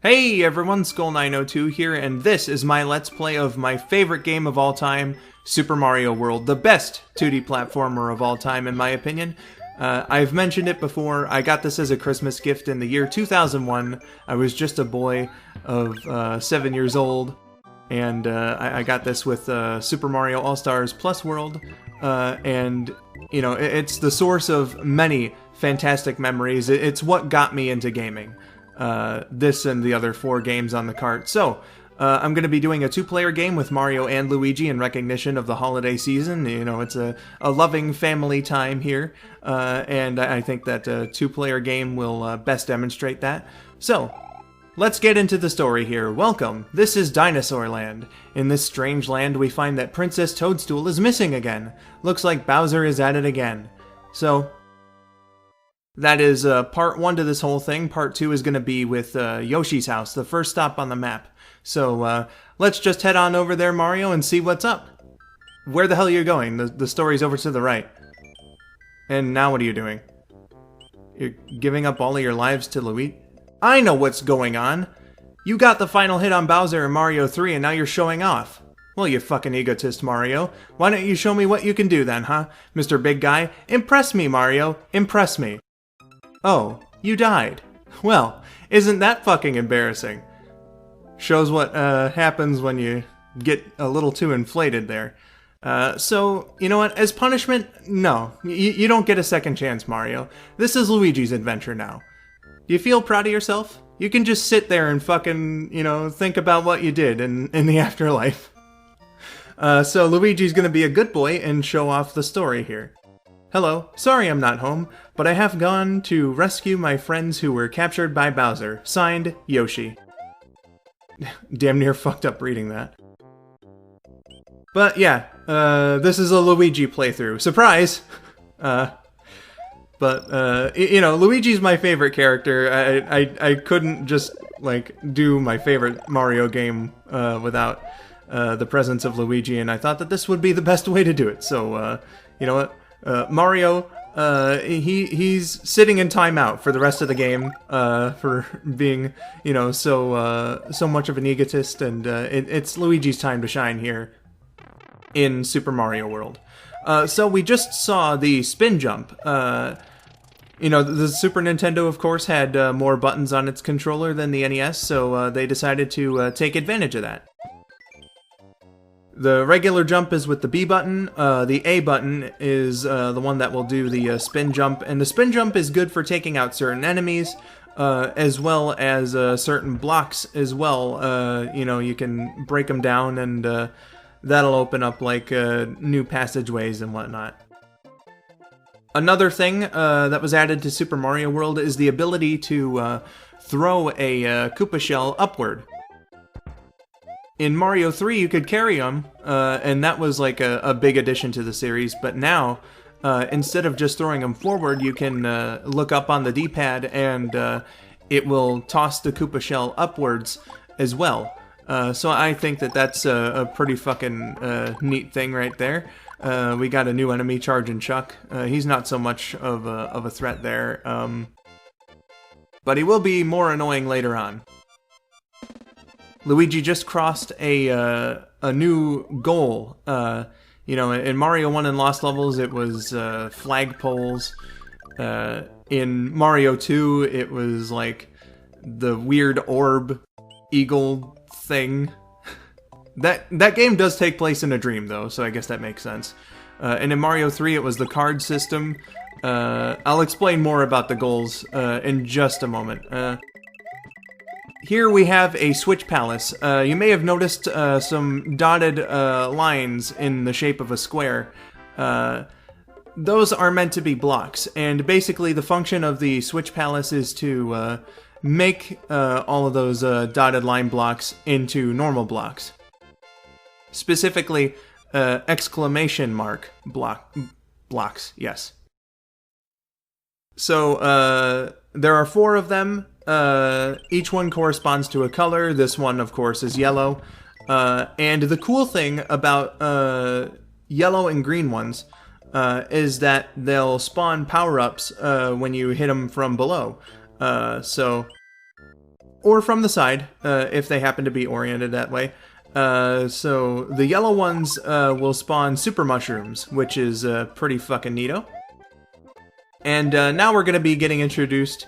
Hey everyone, Skull902 here, and this is my Let's Play of my favorite game of all time, Super Mario World, the best 2D platformer of all time in my opinion. I've mentioned it before, I got this as a Christmas gift in the year 2001. I was just a boy of 7 years old, and I got this with Super Mario All-Stars Plus World, and you know, it's the source of many fantastic memories. It's what got me into gaming. This and the other 4 games on the cart. So, I'm going to be doing a 2-player game with Mario and Luigi in recognition of the holiday season. You know, it's a loving family time here, and I think that a 2-player game will best demonstrate that. So, let's get into the story here. Welcome, this is Dinosaur Land. In this strange land, we find that Princess Toadstool is missing again. Looks like Bowser is at it again. So, that is part 1 to this whole thing. Part 2 is going to be with Yoshi's house, the first stop on the map. So let's just head on over there, Mario, and see what's up. Where the hell are you going? The story's over to the right. And now what are you doing? You're giving up all of your lives to Luigi? I know what's going on. You got the final hit on Bowser in Mario 3 and now you're showing off. Well, you fucking egotist, Mario. Why don't you show me what you can do then, huh? Mr. Big Guy? Impress me, Mario. Impress me. Oh, you died. Well, isn't that fucking embarrassing? Shows what happens when you get a little too inflated there. So, you know what? As punishment, no. You don't get a second chance, Mario. This is Luigi's adventure now. Do you feel proud of yourself? You can just sit there and fucking, you know, think about what you did in the afterlife. So Luigi's gonna be a good boy and show off the story here. Hello, sorry I'm not home, but I have gone to rescue my friends who were captured by Bowser. Signed, Yoshi. Damn near fucked up reading that. But yeah, this is a Luigi playthrough. Surprise! But you know, Luigi's my favorite character. I couldn't just, like, do my favorite Mario game without the presence of Luigi, and I thought that this would be the best way to do it. So, you know what? Mario, he's sitting in timeout for the rest of the game, for being, you know, so much of an egotist, and it's Luigi's time to shine here in Super Mario World. So we just saw the spin jump. You know, the Super Nintendo, of course, had more buttons on its controller than the NES, so they decided to take advantage of that. The regular jump is with the B button, the A button is the one that will do the spin jump, and the spin jump is good for taking out certain enemies, as well as certain blocks as well. You know, you can break them down, and that'll open up, like, new passageways and whatnot. Another thing that was added to Super Mario World is the ability to throw a Koopa shell upward. In Mario 3, you could carry them, and that was like a big addition to the series, but now, instead of just throwing them forward, you can look up on the D-pad, and it will toss the Koopa shell upwards as well. So I think that that's a pretty fucking neat thing right there. We got a new enemy, Chargin' Chuck. He's not so much of a threat there, but he will be more annoying later on. Luigi just crossed a new goal. You know, in Mario 1 and Lost Levels, it was flagpoles. In Mario 2, it was like the weird orb eagle thing. That game does take place in a dream, though, so I guess that makes sense. And in Mario 3, it was the card system. I'll explain more about the goals in just a moment. Here we have a Switch Palace. You may have noticed some dotted lines in the shape of a square. Those are meant to be blocks, and basically the function of the Switch Palace is to make all of those dotted line blocks into normal blocks. Specifically, exclamation mark blocks, yes. So, there are 4 of them. Each one corresponds to a color. This one, of course, is yellow. And the cool thing about yellow and green ones is that they'll spawn power-ups when you hit them from below. So or from the side, if they happen to be oriented that way. So the yellow ones will spawn super mushrooms, which is pretty fucking neato. And now we're going to be getting introduced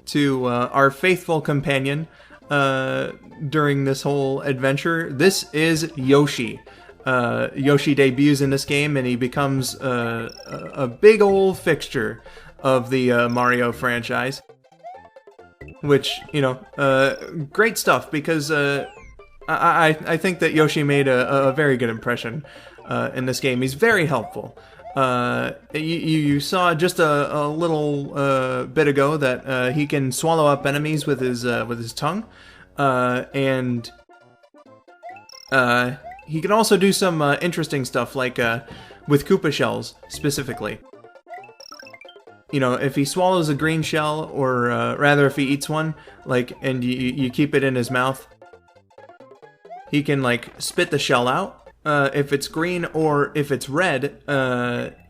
to our faithful companion during this whole adventure. This is Yoshi. Yoshi debuts in this game, and he becomes a big old fixture of the Mario franchise. Which, you know, great stuff, because I think that Yoshi made a very good impression in this game. He's very helpful. You saw just a little bit ago that he can swallow up enemies with his tongue, and he can also do some interesting stuff, like with Koopa shells specifically. You know, if he swallows a green shell, or rather if he eats one, like, and you keep it in his mouth, he can, like, spit the shell out. If it's green, or if it's red,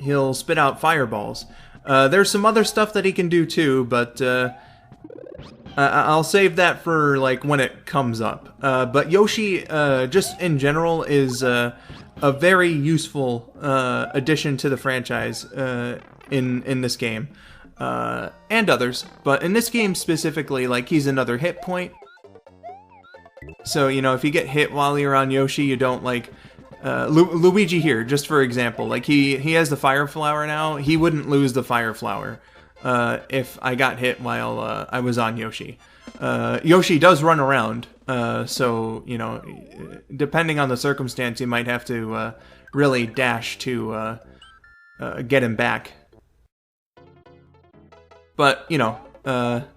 he'll spit out fireballs. There's some other stuff that he can do too, but I'll save that for, like, when it comes up. But Yoshi, just in general, is a very useful addition to the franchise in this game. And others, but in this game specifically, like, he's another hit point. So, you know, if you get hit while you're on Yoshi, you don't, like, Luigi here, just for example, like, he has the fire flower now. He wouldn't lose the fire flower if I got hit while I was on Yoshi. Yoshi does run around, so, you know, depending on the circumstance, you might have to really dash to get him back. But, you know,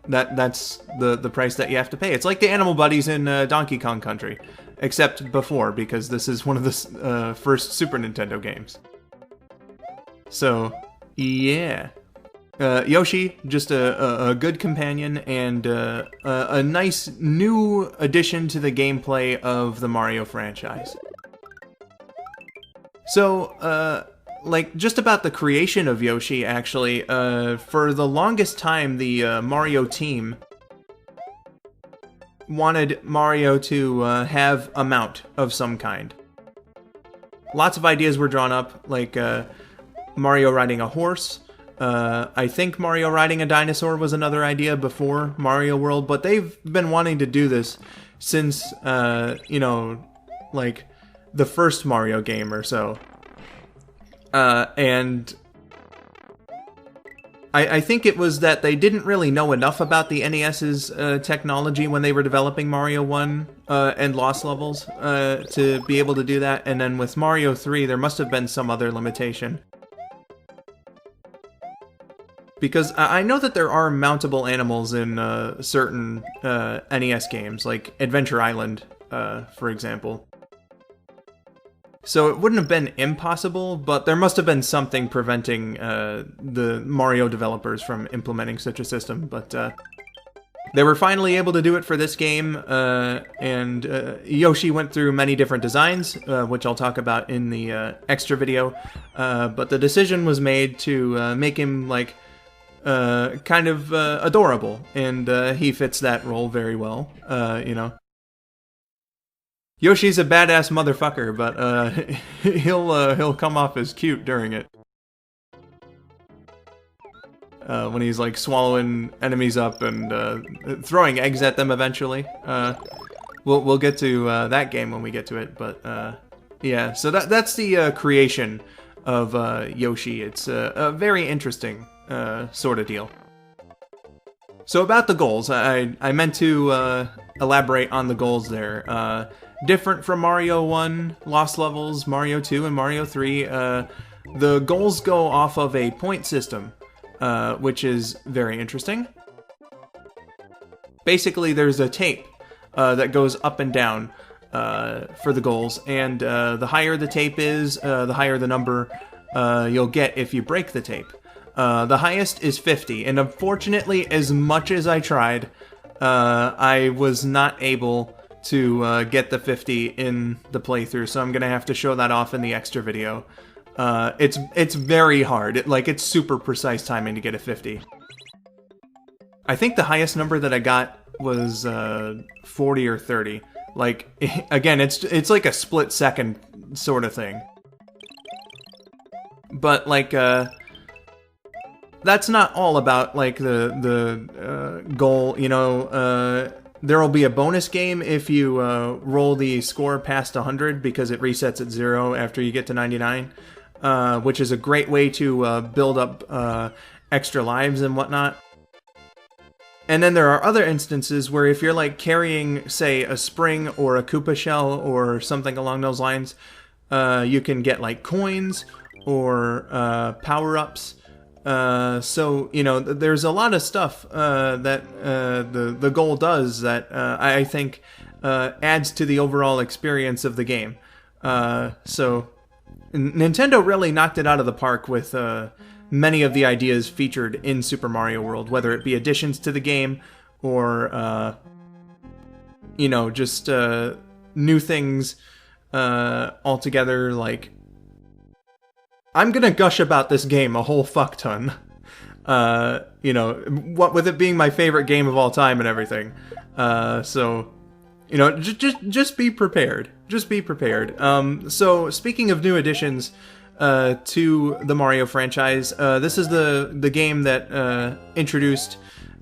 that's the price that you have to pay. It's like the animal buddies in Donkey Kong Country, except before, because this is one of the first Super Nintendo games. So, yeah. Yoshi, just a good companion, and a nice new addition to the gameplay of the Mario franchise. So, like, just about the creation of Yoshi, actually, for the longest time, the Mario team wanted Mario to have a mount of some kind. Lots of ideas were drawn up, like Mario riding a horse. I think Mario riding a dinosaur was another idea before Mario World, but they've been wanting to do this since, you know, like, the first Mario game or so. And I think it was that they didn't really know enough about the NES's technology when they were developing Mario 1 and Lost Levels to be able to do that. And then with Mario 3, there must have been some other limitation. Because I know that there are mountable animals in certain NES games, like Adventure Island, for example. So it wouldn't have been impossible, but there must have been something preventing the Mario developers from implementing such a system. But they were finally able to do it for this game, and Yoshi went through many different designs, which I'll talk about in the extra video. But the decision was made to make him, like, kind of adorable, and he fits that role very well, you know. Yoshi's a badass motherfucker, but he'll come off as cute during it. When he's, like, swallowing enemies up and throwing eggs at them eventually. We'll get to that game when we get to it, but yeah. So that's the creation of Yoshi. It's a very interesting sort of deal. So about the goals, I meant to elaborate on the goals there. Different from Mario 1, Lost Levels, Mario 2, and Mario 3, the goals go off of a point system, which is very interesting. Basically, there's a tape that goes up and down for the goals, and the higher the tape is, the higher the number you'll get if you break the tape. The highest is 50, and unfortunately, as much as I tried, I was not able to get the 50 in the playthrough, so I'm gonna have to show that off in the extra video. It's very hard. It's super precise timing to get a 50. I think the highest number that I got was 40 or 30. Like, again, it's like a split second sort of thing. But like, that's not all about like the goal. You know, there will be a bonus game if you roll the score past 100 because it resets at 0 after you get to 99, which is a great way to build up extra lives and whatnot. And then there are other instances where if you're like carrying, say, a spring or a Koopa shell or something along those lines, you can get like coins or power-ups. So, you know, there's a lot of stuff that the goal does that I think adds to the overall experience of the game. So Nintendo really knocked it out of the park with many of the ideas featured in Super Mario World, whether it be additions to the game or, you know, just new things altogether. Like, I'm gonna gush about this game a whole fuck ton. You know, what with it being my favorite game of all time and everything. So, you know, just be prepared. Just be prepared. So, speaking of new additions to the Mario franchise, this is the game that introduced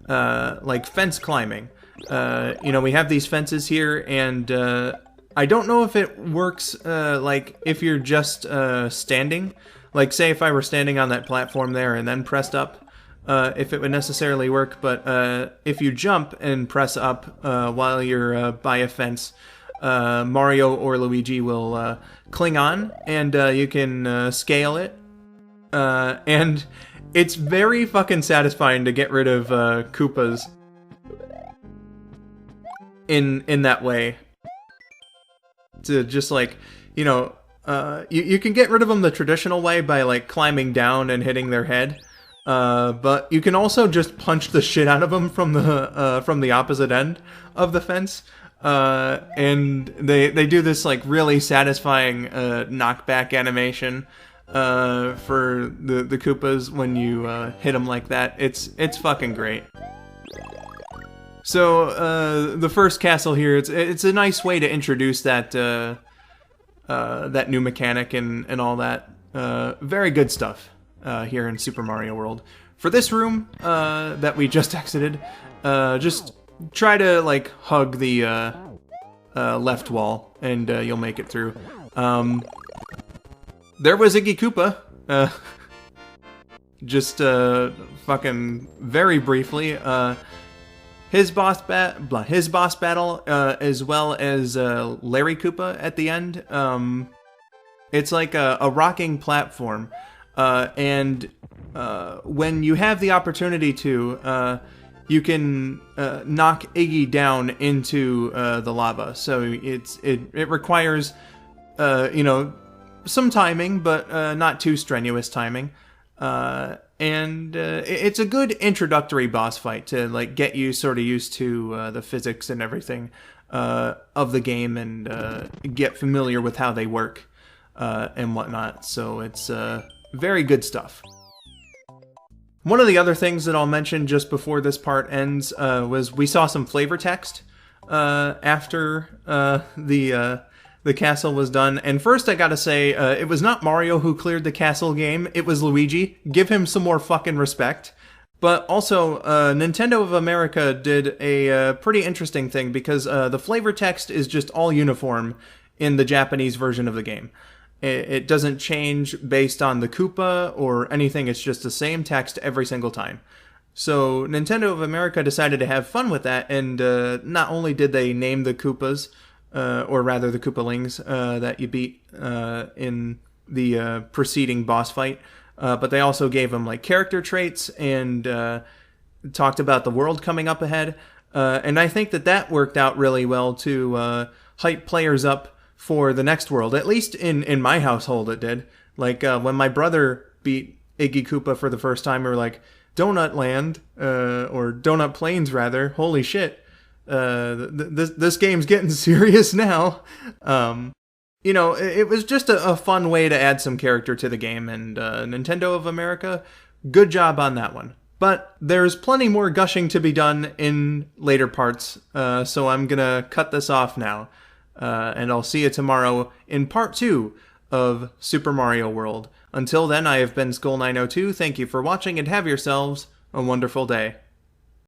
like fence climbing. You know, we have these fences here, and I don't know if it works like if you're just standing. Like, say if I were standing on that platform there and then pressed up, if it would necessarily work. But if you jump and press up while you're by a fence, Mario or Luigi will cling on, and you can scale it. And it's very fucking satisfying to get rid of Koopas in that way. To just like, you know, you can get rid of them the traditional way by like climbing down and hitting their head. But you can also just punch the shit out of them from the opposite end of the fence. And they do this like really satisfying knockback animation for the Koopas when you hit them like that. It's fucking great. So the first castle here, it's a nice way to introduce that that new mechanic and all that. Very good stuff here in Super Mario World. For this room that we just exited, just try to like hug the left wall, and you'll make it through. There was Iggy Koopa, just fucking very briefly. His boss battle, as well as Larry Koopa at the end. It's like a rocking platform, and when you have the opportunity to, you can knock Iggy down into the lava. So it requires, you know, some timing, but not too strenuous timing. And it's a good introductory boss fight to like get you sort of used to the physics and everything of the game, and get familiar with how they work and whatnot. So it's very good stuff. One of the other things that I'll mention just before this part ends was we saw some flavor text after the castle was done. And first I gotta say, it was not Mario who cleared the castle game, it was Luigi. Give him some more fucking respect. But also, Nintendo of America did a pretty interesting thing, because the flavor text is just all uniform in the Japanese version of the game. It doesn't change based on the Koopa or anything, it's just the same text every single time. So Nintendo of America decided to have fun with that, and not only did they name the Koopas, or rather the Koopalings that you beat in the preceding boss fight, but they also gave them like character traits and talked about the world coming up ahead. And I think that worked out really well to hype players up for the next world. At least in my household it did. Like when my brother beat Iggy Koopa for the first time, we were like, Donut Land, or Donut Plains rather, holy shit. This game's getting serious now. You know, it was just a fun way to add some character to the game, and Nintendo of America, good job on that one. But there's plenty more gushing to be done in later parts, so I'm gonna cut this off now. And I'll see you tomorrow in part 2 of Super Mario World. Until then, I have been Skull902. Thank you for watching, and have yourselves a wonderful day.